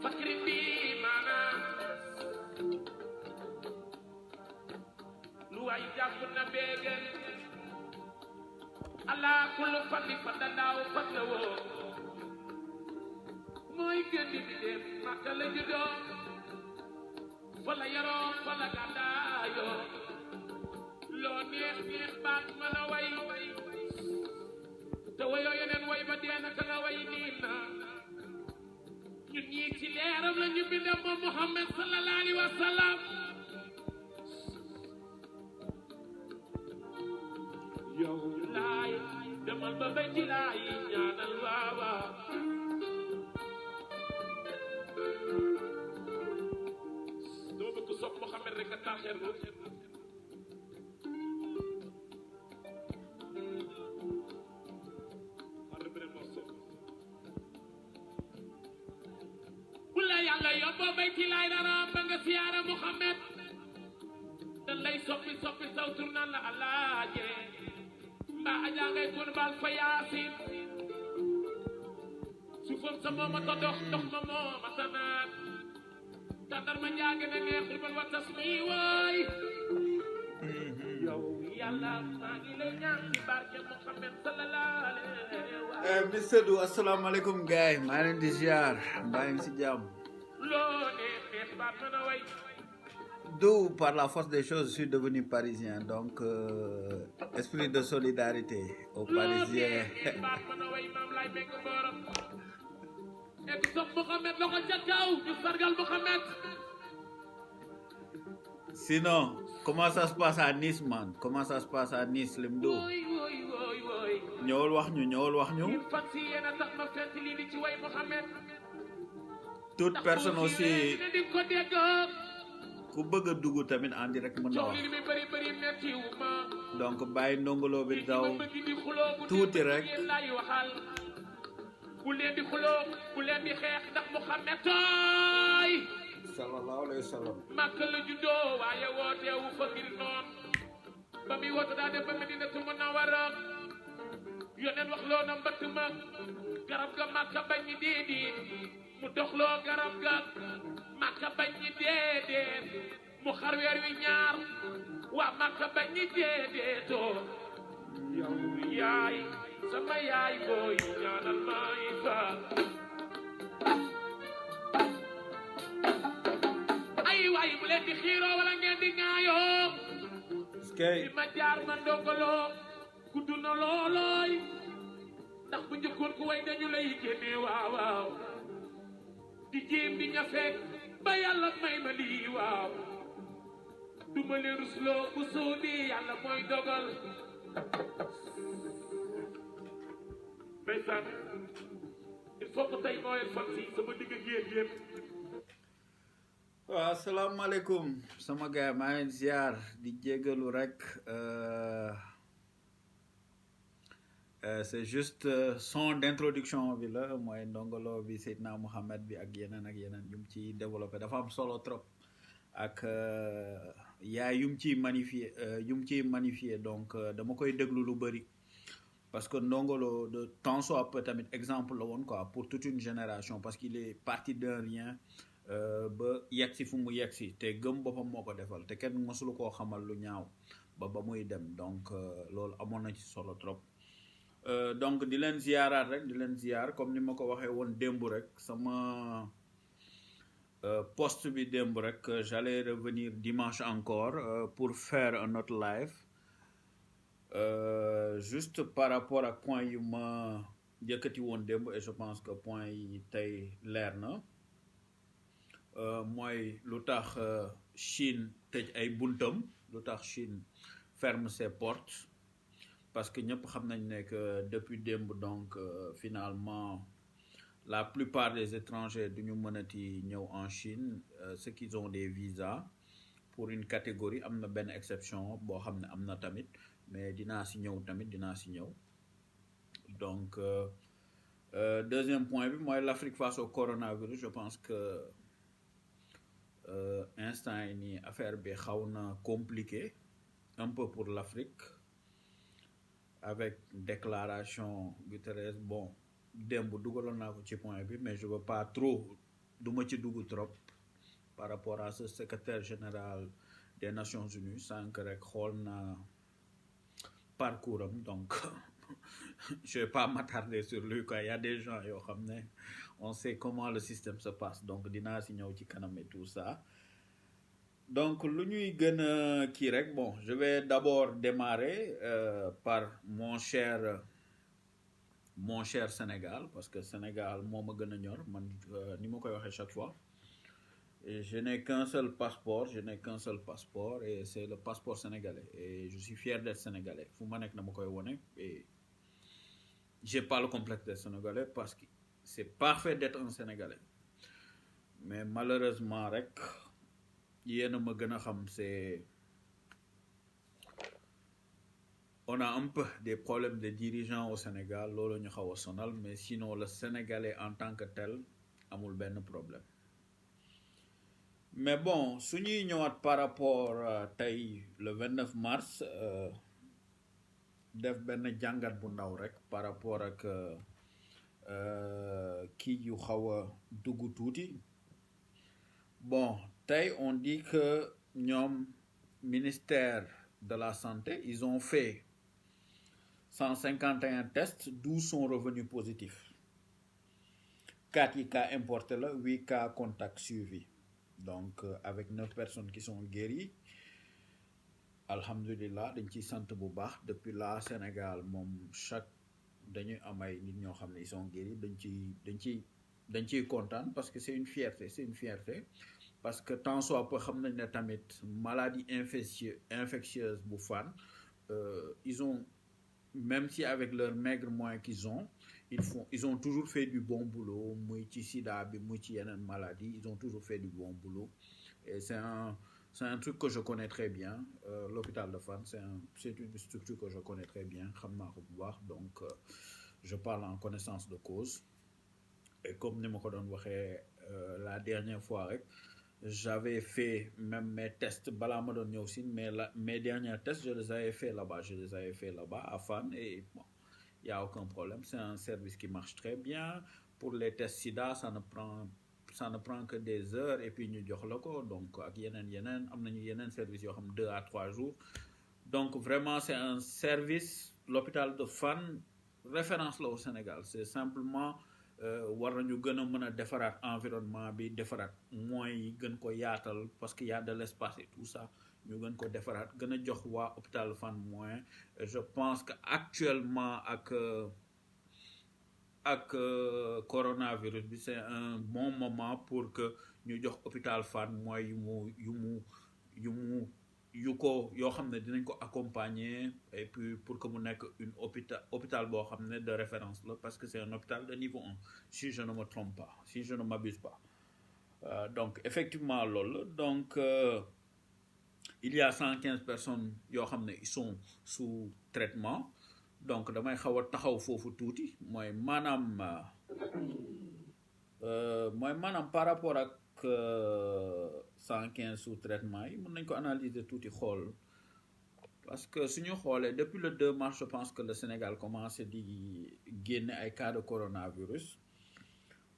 fakrin bi maanaam lu waay jàpp na béegal allah kullu fadli fadalaaw fadlawoo mooy gën di dem Makka la juddoo fa la yaroo fa la gàddaayoo loo neex neex baat ma la way te wayoo yeneen way ba dee na ka nga way nii na ñun ñii ci leeram la ñu binde moom Muhammad sallallahu alayhi wa sallam yow laay demal ba bay ci laay ñaanal waawa dama bëgg sopp Muhammad rek a taaxeer lu bu la yàlla yóbboo bay ci laay dara ba nga siyaara Muhammad dan lay soppi soppi saw tur naan la alaaje mbaa ajaa ngay kun baal fa yaasin suufam sa mooma ta dox dox ma mooma ta naan tàndar ma njaage na neexul bal wa tas mi waay yow yàlla maa ngi lay ñaan ci barke Muhammad sallallahu alayhi wa sallam Mister Du asalaamaaleykum gars maa leen di ziar mbaa ngi si jàmm. loo neex baat mën a way D'où par la force des choses je suis devenu parisien donc esprit de solidarité aux Parisiens. baat mën a way maam lay mekk borom et ku sopp Muhammad loxo ca kaw ñu sargal Muhammad Sinon comment ça se passe à Nice man comment ça se passe à Nice Limdo woy woy woy woy ñëwal wax ñu ñëwal wax ñu. ñun fan si yéen a tax ma fent lii di ci way Muhammad toute personne aussi dina di ko dégg ku bëgg a dugg tamit en direct mën na coow wax li mi bëri bëri metti wu ma donc bàyyi ndongolo bi daw ma bëgg di xuloo bu tuuti rek. yéen laay waxal bu leen di xuloo bu leen di xeex ndax Muhammad tooy sallallahu alayhi wa sallam. Makka la juddoo waaye wooteewu fa ngir noon ba muy woote daa dem ba Madinatu Munawwara yoneen wax loo na mbëtt ma garab ga Makka bañ ñi déedéet mu doxloo garab ga Makka bañ ñi déedéet mu xar weer wi ñaar waa Makka bañ ñi déedéetoo yow yaay sama yaay booy ñaanal maay fa ay waay bu leen di xiiroo wala ngeen di ŋaayoo skay li ma jaar ma ndongoloo gudd na loolooy ndax bu njëkkoon ku way dañu lay génne waaw waaw di jéem di ñafeek ba yàlla may ma lii waaw du ma leen rusloo bu soobee yàlla mooy dogal ndeysaan il faut que tey mooy fan si sama digg ak yéen yépp waaw asalaamaaleykum sama gars maa ngi leen ziar di jégalu rek c'est juste son d'introduction bi la mooy ndongolo bi Seydina Mohamed bi ak yeneen yu mu ciy développé dafa am solo trop ak yaay yu mu ciy magnifier donc dama koy déglu lu bëri parce que ndongolo de temps soit peu tamit exemple la woon quoi pour toute une génération parce qu'il est parti de rien ba yegg si fu mu yegg si te gëm boppam moo ko defal te kenn mësulu koo xamal lu ñaaw ba muy dem donc loolu amoon na ci solo trop donc di leen ziaraat rek di leen ziar comme ni ma ko waxee woon démb rek sama post bi démb rek j'allais revenir dimanche encore pour faire un autre live juste par rapport ak point yu ma yëkkati woon démb et je pense que point yi tey leer na mooy lu tax Chine tëj ay buntam lu tax Chine ferme ses portes parce que ñëpp xam nañ ne que depuis démb donc finalement la plupart des étrangers duñu mënati ñëw en Chine ceux qui ont des visas pour une catégorie am na benn exception boo xam ne am na tamit mais dinaa si ñëw donc deuxième point bi mooy l'Afrique face au coronavirus je pense que instant yi nii affaire bi xaw na compliqué un peu pour l'Afrique avec déclaration Guterres bon démb dugaloon naa ko ci point bi mais je veux pas trop du ma ci dugg trop par rapport à ce secrétaire général des Nations Unies sànq rek xool naa parcours am donc je vais pas m'attarder sur lui quoi. Il y a des gens yoo xam ne on sait comment le système se passe donc dinaa si ñëw ci kanam et tout ça. Donc lu ñuy gën a kii rek bon je vais d'abord démarrer par mon cher Sénégal parce que Sénégal moo ma gën a ñor man ni ma koy waxee chaque fois. Et je n'ai qu'un seul passeport et c'est le passeport sénégalais et je suis fier d'être sénégalais fu ma nekk dama koy wone et j'ai pas le complexe d'être sénégalais parce que c'est parfait d'être un sénégalais mais malheureusement rek yéen a ma gën a xam c'est on a un peu des problèmes de dirigeants au Sénégal loolu ñu xaw a sonal mais sinon le sénégalais en tant que tel amul benn problème. Mais bon su ñuy ñëwaat par rapport tey le 29 mars def benn jàngat bu ndaw rek par rapport ak kii yu xaw a dugg tuuti bon tey on dit que ñoom ministère de la santé ils ont fait 151 tests 12 sont revenus positifs 4 yi cas importés la 8 cas contacts suivis. Donc avec 9 personnes qui sont guéries alhamdulilah dañ ciy sant bu baax depuis là Sénégal moom chaque dañuy am ay nit ñoo xam ne ils sont guéris dañ ciy kontaan parce que c'est une fierté parce que tant soit peu xam nañ ne tamit maladie infectieuse bu Fann ils ont même si avec leurs maigres moyens qu'ils ont ils ont toujours fait du bon boulot muy ci sida bi muy ci yeneen maladie ils ont toujours fait du bon boulot et c'est un truc que je connais très bien l'hôpital de Fann c'est une structure que je connais très bien xam naa ko bu baax donc je parle en connaissance de cause et comme ni ma ko doon waxee la dernière fois rek j'avais fait même mes tests balaa ma doon ñëw si mais mes derniers tests je les avais fait là-bas à Fann et bon il y a aucun problème c'est un service qui marche très bien pour les tests sida ça ne prend que des heures et puis ñu jox la ko donc ak yeneen am nañu yeneen service yoo xam 2 à 3 jours donc vraiment c'est un service l'hôpital de Fann référence là au Sénégal c'est simplement war nañu gën a mën a defaraat environnement bi defaraat moyens yi gën ko yaatal parce qu'il y a de l'espace et tout ça ñu gën ko defaraat gën a jox waa hôpital Fann moyen je pense que actuellement ak coronavirus bi c'est un bon moment pour que ñu jox hôpital Fann mooy yoo xam ne dinañ ko accompagner et puis pour que mu nekk une hôpital boo xam ne de référence la parce que c'est un hôpital de niveau 1 si je ne me trompe pas si je ne m'abuse pas donc effectivement loolu donc il y a 115 personnes yoo xam ne ils sont sous traitement donc damay xaw a taxaw foofu tuuti mooy maanaam par rapport ak 115 sous traitement yi mën nañ ko analyser tuuti xool parce que suñu xoolee depuis le 2 mars je pense que le Sénégal commencé di génne ay cas de coronavirus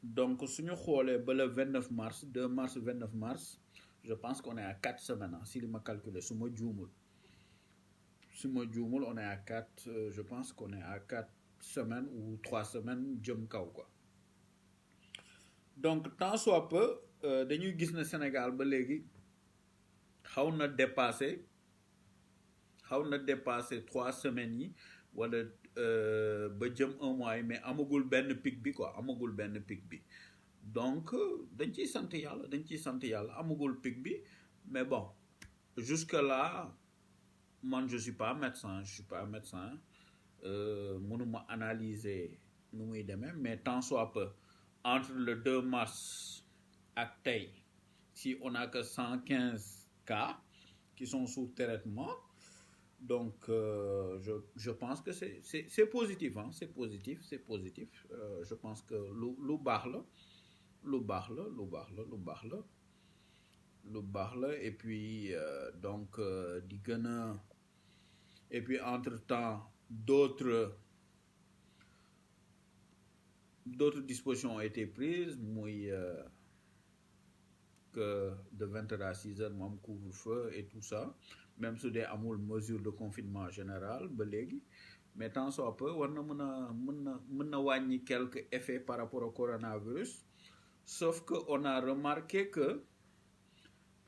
donc suñu xoolee ba le 29 mars 2 mars 29 mars je pense qu'on est à 4 semaines si li ma calculer su ma juumul on est à 4 je pense qu'on est à 4 semaines ou 3 semaines jëm kaw quoi donc tant soit peu dañuy gis ne Sénégal ba léegi xaw na dépasser 3 semaines yi wala ba jëm 1 mois yi mais amagul benn pic bi donc dañ ciy sant yàlla amagul pic bi mais bon jusque là man je suis pas médecin mënuma analyser nu muy demee mais tant soit peu entre le 2 mars ak tey si on a que 115 cas qui sont sous traitement donc je pense que c'est positif c'est positif je pense que lu baax la et puis donc di gën a et puis entre-temps d'autres dispositions ont été prises muy que de 20h à 6h mu am couvre-feu et tout ça même su dee amul mesure de confinement général ba léegi mais tant soit peu war na mën na wàññi quelques effets par rapport au coronavirus sauf que on a remarqué que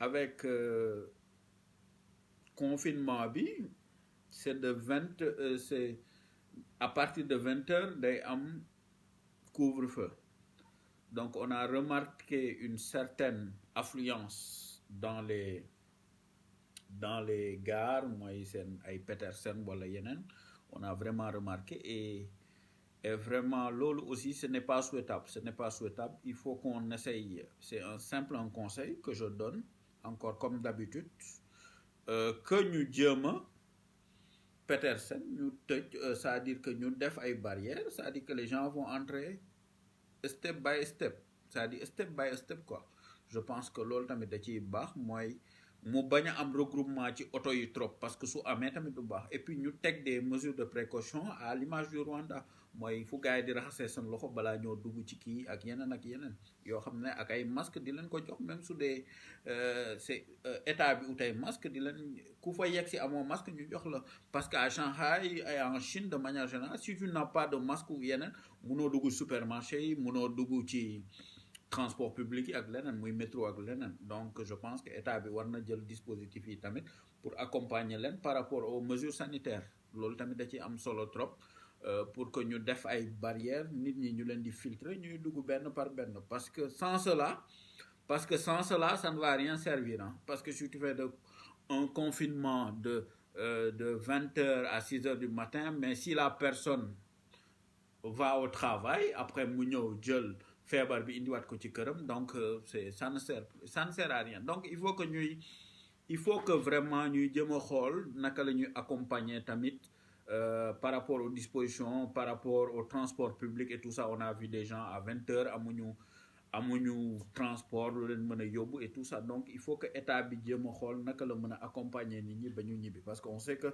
avec confinement bi c'est à partir de 20h day am couvre-feu donc on a remarqué une certaine affluence dans les gares mooy seen ay Petersen wala yeneen on a vraiment remarqué et vraiment loolu aussi ce n'est pas souhaitable il faut qu'on essaye c'est un conseil que je donne encore comme d'habitude que ñu jéem a Petersen ñu tëj c'est-à-dire que ñu def ay barrières c'est-à-dire que les gens vont entrer step by step c'est-à-dire step by step quoi je pense que loolu tamit da ciy baax mooy mu bañ a am regroupement ci oto yi trop parce que su amee tamit du baax et puis ñu teg des mesures de précaution à l'image du Rwanda mooy fu gars yi di raxasee seen loxo balaa ñoo dugg ci kii ak yeneen yoo xam ne ak ay masque di leen ko jox même su dee c'est état bi utay masque di leen ku fa yegg si amoo masque ñu jox la parce que à Shanghai et en Chine de manière générale si tu n'as pas de masque ou yeneen munoo dugg supermarché yi munoo dugg ci transport public yi ak leneen muy métro ak leneen donc je pense que état bi war na jël dispositif yi tamit pour accompagner leen par rapport aux mesures sanitaires loolu tamit da ci am solo trop pour que ñu def ay barrières nit ñi ñu leen di filtrer ñuy dugg benn par benn parce que sans cela ça ne va rien servir hein? Parce que si tu fais un confinement de 20h à 6h du matin mais si la personne va au travail après mu ñëw jël feebar bi indiwaat ko ci këram donc ça ne sert à rien donc il faut que vraiment ñuy jëm a xool naka la ñuy accompagner tamit par rapport aux dispositions par rapport au transport public et tout ça on a vu des gens à 20h amuñu transport lu leen mën a yóbbu et tout ça donc il faut que état bi jëm a xool naka la mën a accompagner nit ñi ba ñu ñibbi parce que on sait que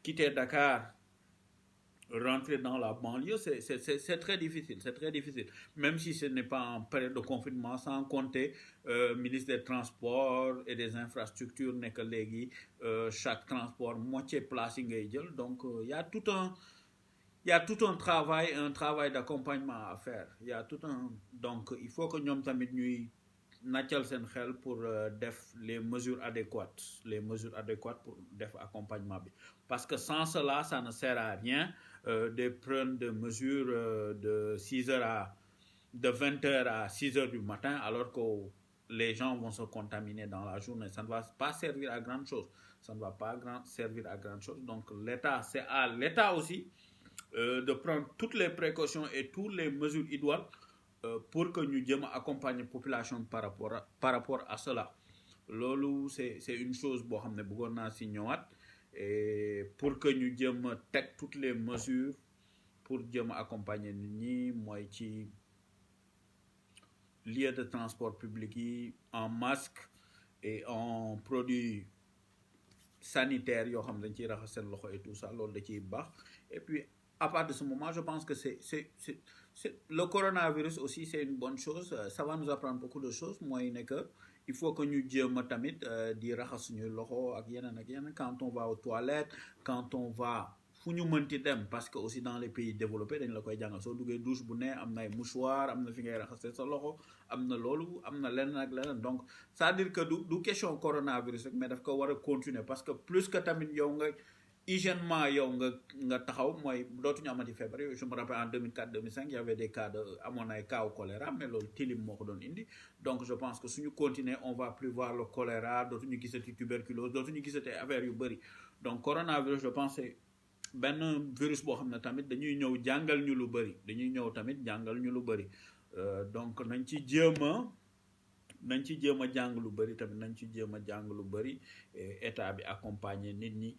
quitter Dakar rentrer dans la banlieue c'est très difficile même si ce n'est pas en période de confinement sans compter ministre des transports et des infrastructures nekk léegi chaque transport moitié place yi ngay jël donc il y a tout un travail d'accompagnement à faire donc il faut que ñoom tamit ñuy nàccal seen xel pour def les mesures adéquates pour def accompagnement bi parce que sans cela ça ne sert à rien de prendre des mesures de 20h à 6h du matin alors que les gens vont se contaminer dans la journée ça ne va pas servir à grand chose donc c'est à l'État aussi de prendre toutes les précautions et toutes les mesures idoines pour que ñu jëm a accompagner population par rapport à cela loolu c'est une chose boo xam ne bëggoon naa si ñëwaat et pour que ñu jëm a teg toutes les mesures pour jëm a accompagner nit ñi mooy ci lieu de transport public yi en masque et en produits sanitaires yoo xam ne dañ ciy raxas seen loxo et tout ça loolu da ciy baax et puis à partir de ce moment je pense que le coronavirus aussi c'est une bonne chose ça va nous apprendre beaucoup de choses mooy ne que il faut que ñu jéem a tamit di raxas suñuy loxo ak yeneen quand on va aux toilettes quand on va fu ñu mënti dem parce que aussi dans les pays développés dañ la koy jàngal soo duggee douche bu ne am na ay mouchoir am na fi ngay raxasee sa loxo am na loolu am na leneen ak leneen donc c'est-à-dire que du question coronavirus rek mais daf ko war a continuer parce que plus que tamit yow nga hygiènement yow nga taxaw mooy dootuñu amati feebar yooyu je me rappelle en 2004-2005 il y avait des cas amoon ay cas au choléra mais loolu tilim moo ko doon indi donc je pense que suñu continuer on va plus voir le choléra dootuñu gisati tuberculose dootuñu gisati affaire yu bëri donc coronavirus je pense c'est benn virus boo xam ne tamit dañuy ñëw jàngal ñu lu bëri donc nañ ci jéem a jàng lu bëri tamit état bi accompagner nit ñi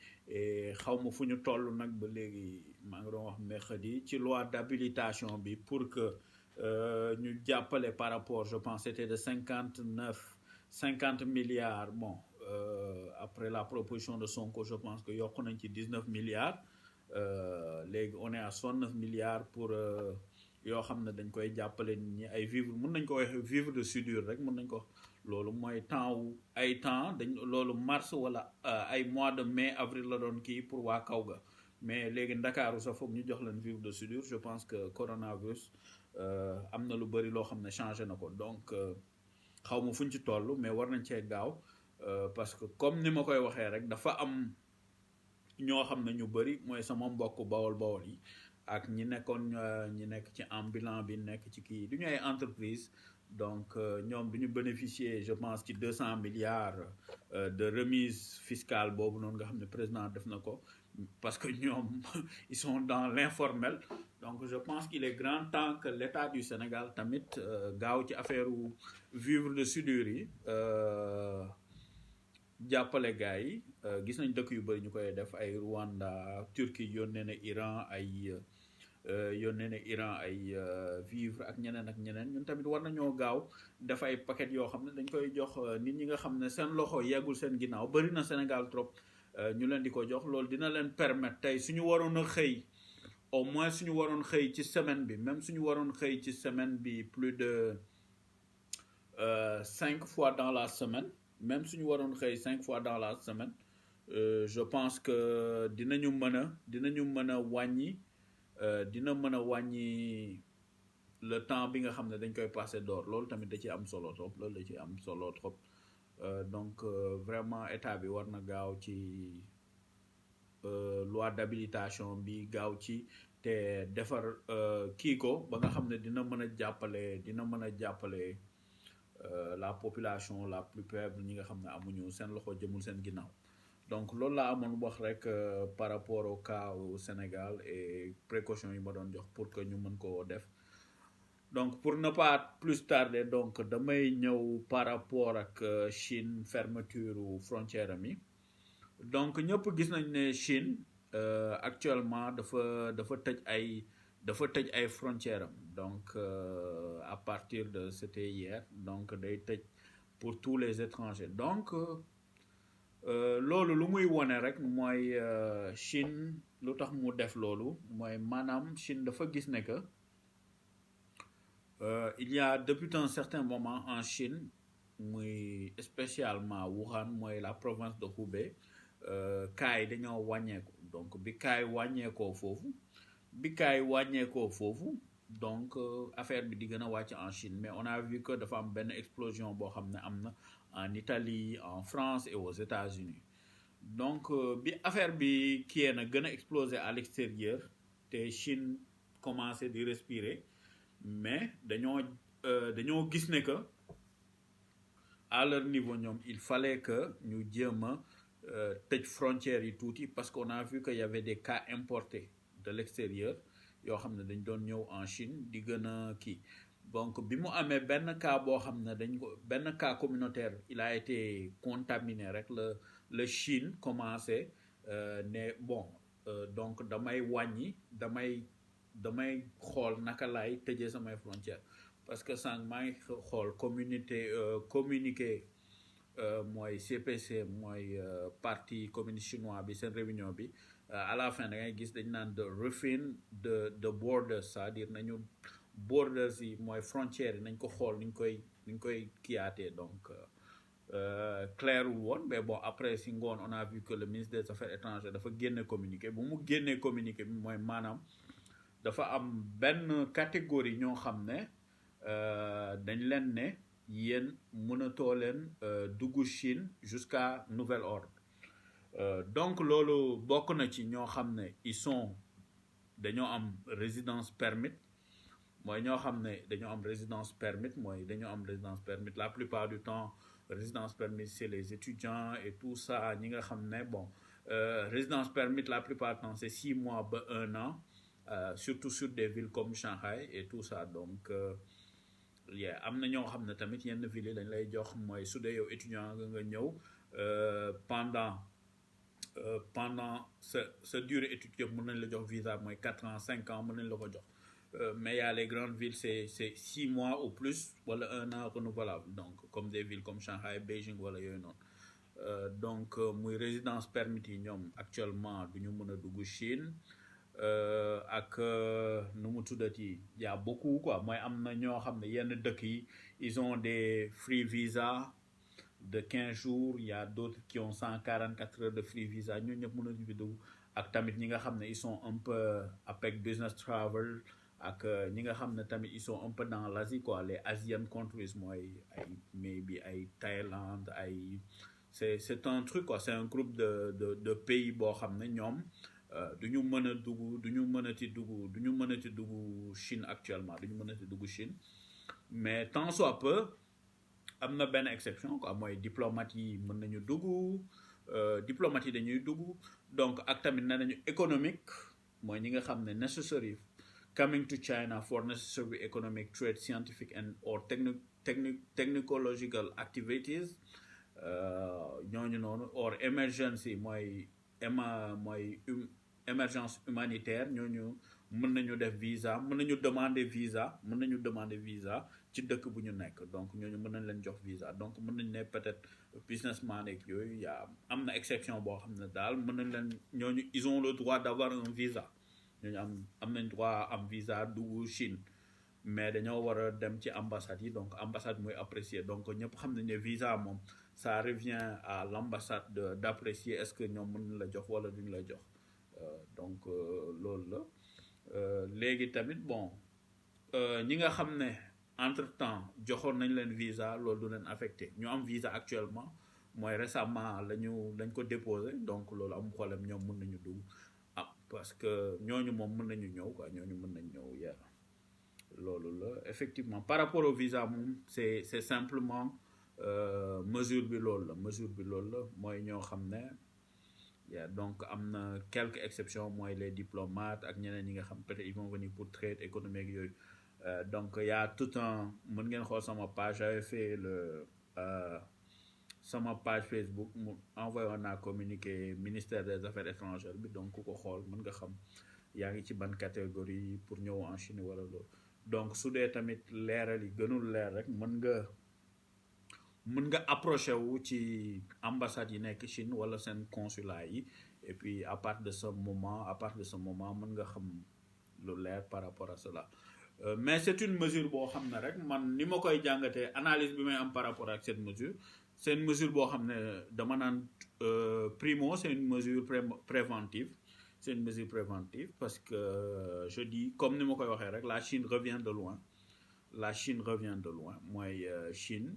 xaw ma fu ñu toll nag ba léegi maa ngi doon wax mercredi ci loi d'habilitation bi pour que ñu jàppale par rapport je pense c'était de 50 milliards bon après la proposition de Sonko je pense que yokk nañ ci 19 milliards léegi on est à 69 milliards pour yoo xam ne dañ koy jàppale nit ñi ay vivre mun nañ ko wax vivre de soudure rek mun nañ ko loolu mooy temps wu ay temps dañ loolu mars wala ay mois de mai avril la doon kii pour waa kaw ga mais léegi ndakaaru sax foog ñu jox leen vivre de soudure je pense que coronavirus am na lu bëri loo xam ne changé na ko donc xaw ma fuñ ci toll mais war nañ cee gaaw parce que comme ni ma koy waxee rek dafa am ñoo xam ne ñu bëri mooy sama mbokk bawol yi ak ñi nekkoon ñi nekk ci ambulant bi nekk ci kii du ñu ay entreprise donc ñoom du ñu bénéficier je pense ci 200 milliards de remise fiscale boobu noonu nga xam ne président def na ko parce que ñoom ils sont dans l'informel donc je pense qu'il est grand temps que l'État du Sénégal tamit gaaw ci affaire vivre de soudure yi jàppale gars yi gis nañ dëkk yu bëri ñu koy def ay Rwanda Turquie yónnee na Iran ay vivre ak ñeneen ñun tamit war nañoo gaaw def ay paquet yoo xam ne dañ koy jox nit ñi nga xam ne seen loxo yeggul seen ginnaaw bëri na Sénégal trop ñu leen di ko jox loolu dina leen permettre tey suñu waroon a xëy au moins suñu waroon xëy ci semaine bi même suñu waroon xëy ci semaine bi plus de 5 fois dans la semaine même suñu waroon xëy 5 fois dans la semaine je pense que dinañu mën a wàññi dina mën a wàññi le temps bi nga xam ne dañ koy passer dehors loolu tamit da ci am solo trop donc vraiment état bi war na gaaw ci loi d'habilitation bi gaaw ci te defar kii ko ba nga xam ne dina mën a jàppale la population la plus faible ñi nga xam ne amuñu seen loxo jëmul seen ginnaaw donc loolu laa amoon wax rek par rapport au cas au Sénégal et précautions yi ma doon jox pour que ñu mën koo def donc pour ne pas plus tarder donc damay ñëw par rapport ak Chine fermeture frontière am yi donc ñëpp gis nañ ne Chine actuellement dafa tëj ay frontières am donc à partir de c'était hier donc day tëj pour tous les étrangers donc loolu lu muy wone rek mooy Chine lu tax mu def loolu mooy maanaam Chine dafa gis ne que il y a depuis un certain moment en Chine muy spécialement Wuhan mooy la province de Hubei cas yi dañoo wàññeeku donc bi cas yi wàññeekoo foofu donc affaire bi di gën a wàcc en Chine mais on a vu que dafa am benn explosion boo xam ne am na en Italie en France et aux États-Unis donc bi affaire bi kii na gën a exploser à l'extérieur te Chine commencé di respirer mais dañoo gis ne que à leur niveau ñoom il fallait que ñu jéem a tëj frontières yi tuuti parce qu'on a vu que y avait des cas importés de l'extérieur yoo xam ne dañ doon ñëw en Chine di gën a kii donc bi mu amee benn cas boo xam ne benn cas communautaire il a été contaminé rek la Chine commencé ne bon donc damay xool naka laay tëjee samay frontières parce que sànq maa ngi xool communiqué mooy CPC mooy parti communiste chinois bi seen réunion bi à la fin da ngay gis dañ naan de refine de borders c'est-à-dire nañu borders yi mooy frontières yi nañ ko xool niñ koy kiyaatee donc clairul woon mais bon après si ngoon on a vu que le ministre des affaires étrangères dafa génne communiqué bu mu génnee communiqué bi mooy maanaam dafa am benn catégorie ñoo xam ne dañ leen ne yéen mënatoo leen dugg Chine jusqu'à nouvel ordre donc loolu bokk na ci ñoo xam ne dañoo am résidence permit mooy ñoo xam ne dañoo am résidence permit la plupart du temps résidence permit c'est les étudiants et tout ça ñi nga xam ne bon résidence permit la plupart du temps c'est 6 mois ba 1 an surtout sur des villes comme Shanghai et tout ça donc am na ñoo xam ne tamit yenn villes yi dañ lay jox mooy su dee yow étudiant nga ñëw pendant sa durée étude yëpp mën nañ la jox visa mooy 4 ans 5 ans mën nañ la ko jox mais y a les grandes villes c'est 6 mois ou plus wala 1 an renouvelable donc comme des villes comme Shanghai Beijing wala yooyu noonu donc muy résidence permis yi ñoom actuellement du ñu mën a dugg Chine ak nu mu tuddati y a beaucoup quoi mooy am na ñoo xam ne yenn dëkk yi ils ont des free visa de 15 jours il y a d'autres qui ont 144 heures de free visa ñun ñëpp mën nañu fi dugg ak tamit ñi nga xam ne ils sont un peu avec business travel ak ñi nga xam ne tamit ils sont un peu dans l'Asie quoi les Asian countries mooy ay maybe ay Thaïlande ay c'est un truc quoi c'est un groupe de pays boo xam ne ñoom du ñu mën a dugg du ñu mën a ci dugg Chine actuellement du ñu mën a ci dugg Chine mais tant soit peu am na benn exception quoi mooy diplomate yi mën nañu dugg diplomate yi dañuy dugg donc ak tamit nee nañu économique mooy ñi nga xam ne necessary coming to China for necessary economic trade scientific and or technological activities ñooñu noonu or emergency mooy émergence humanitaire ñooñu mën nañu def visa mën nañu demander visa ci dëkk bu ñu nekk donc ñooñu mën nañ leen jox visa donc mën nañ ne peut-être businessman ak yooyu yaa am na exception boo xam ne daal mën nañ leen ñooñu ils ont le droit d'avoir un visa ñooñu am nañ droit am visa dugg Chine mais dañoo war a dem ci ambassade yi donc ambassade mooy apprécier donc ñëpp xam nañ ne visa moom ça revient à l'ambassade d'apprécier est-ce que ñoom mën na la jox wala duñ la jox donc loolu la léegi tamit bon ñi nga xam ne entre-temps joxoon nañ leen visa loolu du leen affecté ñu am visa actuellement mooy récemment lañ ko déposé donc loolu am problème ñoom mën nañu dugg parce que ñooñu moom mën nañu ñëw quoi ñooñu mën nañu ñëw yaa loolu la effectivement par rapport au visa moom c'est simplement mesure bi loolu la mooy ñoo xam ne donc am na quelques exceptions mooy les diplomates ak ñeneen ñi nga xam peut-être ils vont venir pour trade économique yooyu donc y a tout un mën ngeen xool sama page j'avais fait sama page Facebook mu envoyé woon naa communiqué ministère des affaires étrangères bi donc ku ko xool mën nga xam yaa ngi ci ban catégorie pour ñëw en Chine wala loolu donc su dee tamit leeral yi gënul leer rek mën nga approché wu ci ambassade yi nekk Chine wala seen consulat yi et puis à partir de ce moment mën nga xam lu leer par rapport à cela mais c'est une mesure boo xam ne rek man ni ma koy jàngatee analyse bi may am par rapport ak cette mesure c'est une mesure boo xam ne dama naan primo c'est une mesure préventive c'est une mesure préventive parce que je dis comme ni ma koy waxee rek la Chine revient de loin mooy Chine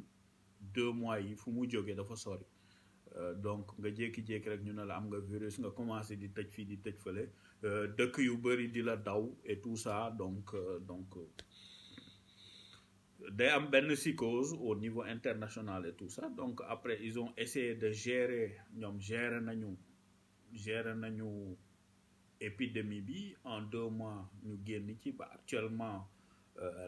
2 mois yi fu mu jógee dafa sori donc nga jékki-jékki rek ñu ne la am nga virus nga commencé di tëj fii di tëj fële dëkk yu bëri di la daw et tout ça donc day am benn psychose au niveau international et tout ça donc après ils ont essayé de gérer nañu épidémie bi en 2 mois ñu génn ci ba actuellement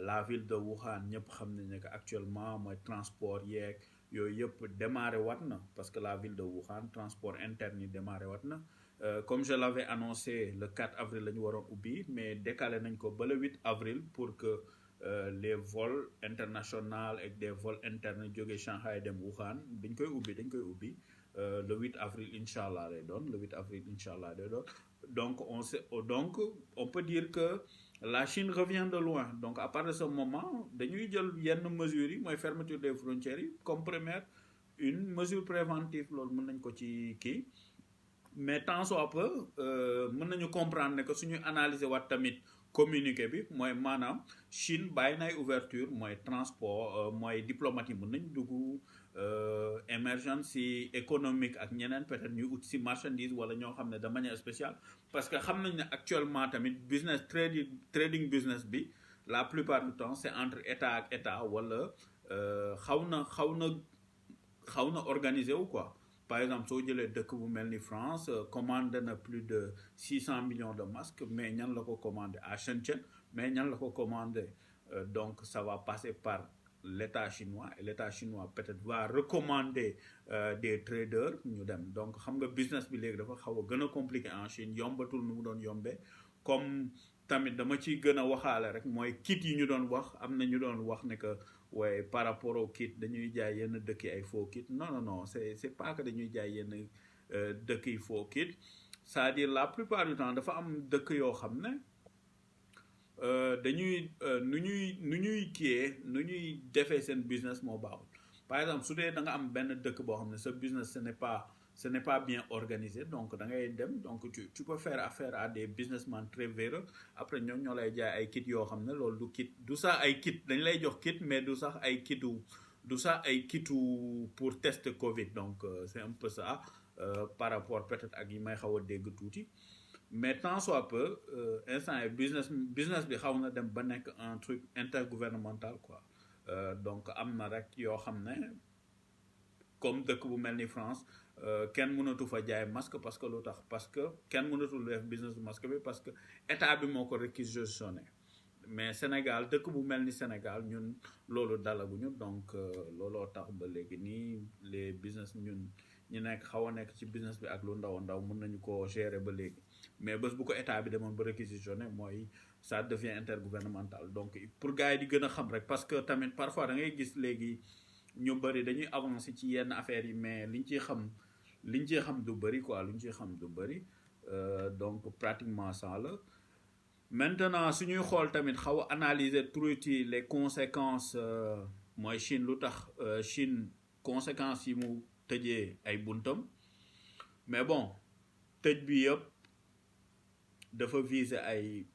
la ville de Wuhan ñëpp xam nañ ne que actuellement mooy transport yeeg yooyu yëpp démarré wat na parce que la ville de Wuhan transport interne yi démarré wat na comme je l'avais annoncé le 4 avril la ñu waroon ubbi mais décalé nañ ko ba le 8 avril pour que les vols internationaux et des vols internes jóge Shanghai dem Wuhan dañ koy ubbi le 8 avril incha allah lay doon donc on peut dire que la Chine revient de loin donc à partir de ce moment dañuy jël yenn mesures yi mooy fermeture des frontières yi comme première une mesure préventive loolu mën nañ ko ci kii mais tant soit peu mën nañu comprendre ne que suñuy analyser waat tamit communiqué bi mooy maanaam Chine bàyyi nay ouverture mooy transport mooy diplomate yi mën nañ dugg émergence économique ak ñeneen peut-être ñuy ut si marchandise wala ñoo xam ne de manière spéciale parce que xam nañ ne actuellement tamit business trading business bi la plupart du temps c'est entre état ak état wala xaw na organiser wu quoi par exemple soo jëlee dëkk bu mel ni France commandé na plus de 600 millions de masques mais ñan la ko commandé à Shenzhen mais ñan la ko commandé donc ça va passer par l'État chinois et l'État chinois peut-être va recommander des traders ñu dem donc xam nga business bi léegi dafa xaw a gën a compliqué en Chine yombatul nu mu doon yombee comme tamit dama ciy gën a waxaale rek mooy kit yi ñu doon wax am na ñu doon wax ne que waaye par rapport au kit dañuy jaay yenn dëkk yi ay faux kit non c'est pas que dañuy jaay yenn dëkk yi faux kit c'est-à-dire la plupart du temps dafa am dëkk yoo xam ne dañuy nu ñuy kiyee nu ñuy defee seen business moo baaxul par exemple su dee da nga am benn dëkk boo xam ne sa business ce n'est pas bien organisé donc da ngay dem donc tu peux faire affaire à des businessmen très véreux après ñoom ñoo lay jaay ay kit yoo xam ne loolu du kit du sax ay kit dañ lay jox kit mais du sax ay kitu pour test Covid donc c'est un peu ça par rapport peut-être ak yi may xaw a dégg tuuti mais tant soit peu instant yi business bi xaw na dem ba nekk un truc intergouvernemental quoi donc am na rek yoo xam ne comme dëkk bu mel ni France kenn mënatu fa jaay masque parce que lu tax parce que kenn mënatul def business du masque bi parce que état bi moo ko réquisitionné mais Sénégal dëkk bu mel ni Sénégal ñun loolu dalaguñu donc looloo tax ba léegi nii les business ñun ñu nekk xaw a nekk ci business bi ak lu ndaw ndaw mën nañu ko gérer ba léegi mais bés bu ko état bi demoon ba réquisitionné mooy ça devient intergouvernemental donc pour gars yi di gën a xam rek parce que tamit parfois da ngay gis léegi ñu bëri dañuy avancer ci yenn affaires yi mais liñ ciy xam du bëri quoi liñ ciy xam du bëri donc pratiquement ça la maintenant suñuy xool tamit xaw a analyser tuuti les conséquences mooy Chine lu tax Chine conséquences yi mu tëjee ay buntam mais bon tëj bi yëpp dafa viser ay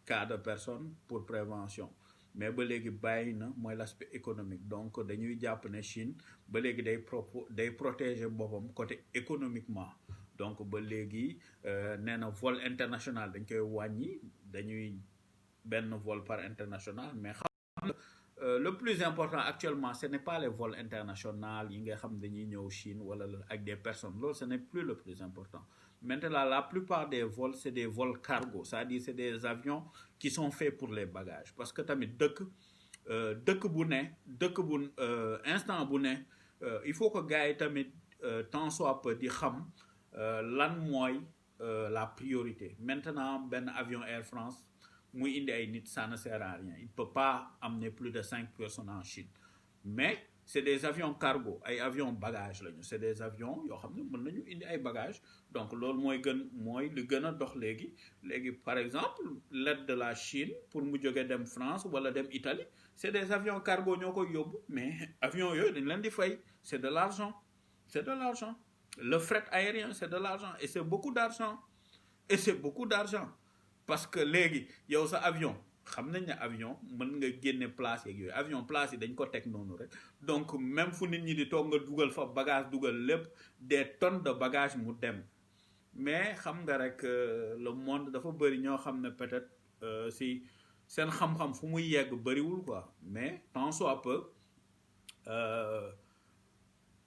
cas de personnes pour prévention mais ba léegi bàyyi na mooy l'aspect économique donc dañuy jàpp ne Chine ba léegi day protéger boppam côté économiquement donc ba léegi nee na vol international dañ koy wàññi dañuy benn vol par international mais xam le plus important actuellement ce n'est pas les vols internationaux yi nga xam dañuy ñëw Chine wala ak des personnes loolu ce n'est plus le plus important maintenant la plupart des vols c'est des vols cargo c'est-à-dire c'est des avions qui sont faits pour les bagages parce que tamit dëkk bu instant bu ne il faut que gars yi tamit tant soit peu di xam lan mooy la priorité maintenant benn avion Air France muy indi ay nit ça ne sert à rien il peut pas amener plus de 5 personnes en Chine mais c'est des avions cargo ay avions bagages lañu c'est des avions yoo xam ne mën nañu indi ay bagages donc loolu mooy li gën a dox léegi par exemple l'aide de la Chine pour mu jóge dem France wala dem Italie c'est des avions cargo ñoo koy yóbbu mais avions yooyu dañ leen di fay c'est de l'argent le fret aérien c'est de l'argent et c'est beaucoup d'argent parce que léegi yow sa avion xam nañ ne avion mën nga génne place yeeg yooyu avion place yi dañ ko teg noonu rek donc même fu nit ñi di toog nga dugal fa bagage dugal lépp des tonnes de bagages mu dem mais xam nga rek le monde dafa bëri ñoo xam ne peut-être si seen xam-xam fu muy yegg bëriwul quoi mais tant soit peu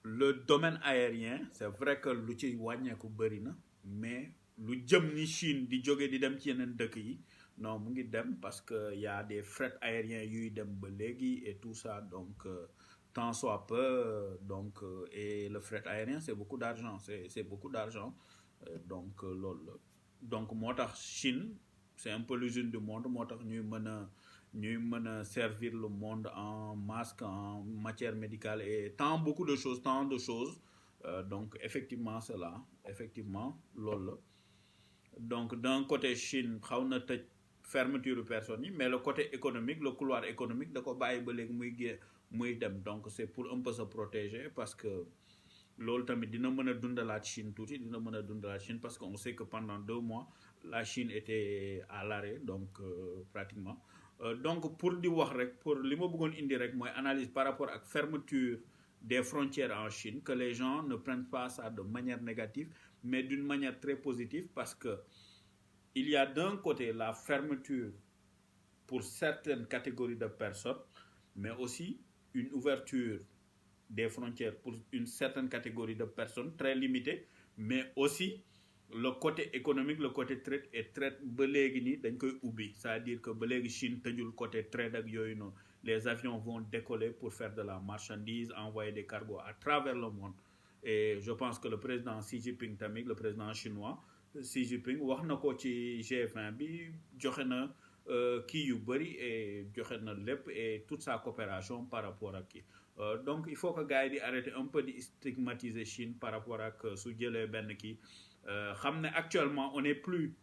le domaine aérien c'est vrai que lu ci wàññeeku bëri na mais lu jëm ni Chine di jóge di dem ci yeneen dëkk yi non mu ngi dem parce que y a des fret aériens yuy dem ba léegi et tout ça donc tant soit peu donc et le fret aérien c'est beaucoup d'argent c'est beaucoup d'argent donc loolu la donc moo tax Chine c'est un peu l'usine du monde moo tax ñuy mën a servir le monde en masque en matière médicale et tant de choses donc effectivement c'est là effectivement loolu la donc d'un côté Chine xaw na tëj fermeture personnes yi mais le côté économique le couloir économique da ko bàyyi ba léegi muy dem donc c'est pour un peu se protéger parce que loolu tamit dina mën a dundalaat Chine tuuti parce que on sait que pendant 2 mois la Chine était à l'arrêt donc pratiquement donc pour di wax rek pour li ma bëggoon indi rek mooy analyse par rapport ak fermeture des frontières en Chine que les gens ne prennent pas ça de manière négative mais d'une manière très positive parce que il y a d'un côté la fermeture pour certaines catégories de personnes mais aussi une ouverture des frontières pour une certaine catégorie de personnes très limitée mais aussi le côté économique le côté trade et trade ba léegi nii dañ koy ubbi c'est-à-dire que ba léegi Chine tëjul côté trade ak yooyu noonu les avions vont décoller pour faire de la marchandise envoyer des cargos à travers le monde et je pense que le président Xi Jinping tamit le président chinois Xi Jinping wax na ko ci G20 bi joxe na kii yu bëri et joxe na lépp et toute sa coopération par rapport ak kii donc il faut que gars yi di arrêter un peu di stigmatiser Chine par rapport ak su jëlee benn kii Actuellement on n'est plus